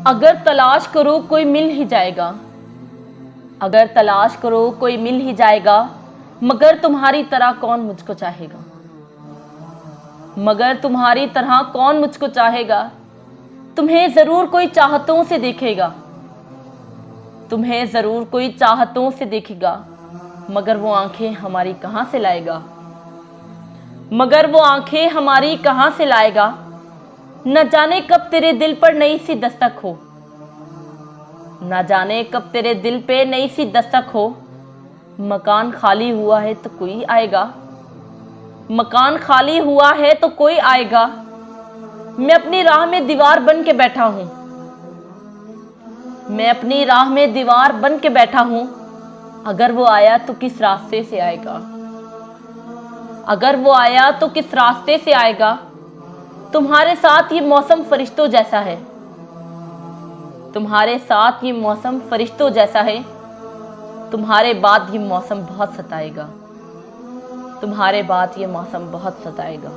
अगर तलाश करो कोई मिल ही जाएगा, अगर तलाश करो कोई मिल ही जाएगा, मगर तुम्हारी तरह कौन मुझको चाहेगा, मगर तुम्हारी तरह कौन मुझको चाहेगा। तुम्हें जरूर कोई चाहतों से देखेगा, तुम्हें जरूर कोई चाहतों से देखेगा, मगर वो आंखें हमारी कहां से लाएगा, मगर वो आंखें हमारी कहां से लाएगा। न जाने कब तेरे दिल पर नई सी दस्तक हो, न जाने कब तेरे दिल पे नई सी दस्तक हो। मकान खाली हुआ है तो कोई आएगा, मकान खाली हुआ है तो कोई आएगा। मैं अपनी राह में दीवार बन के बैठा हूं, मैं अपनी राह में दीवार बन के बैठा हूं। अगर वो आया तो किस रास्ते से आएगा, अगर वो आया तो किस रास्ते से आएगा। तुम्हारे साथ ये मौसम फरिश्तों जैसा है, तुम्हारे साथ ये मौसम फरिश्तों जैसा है। तुम्हारे बाद ये मौसम बहुत सताएगा, तुम्हारे बाद ये मौसम बहुत सताएगा।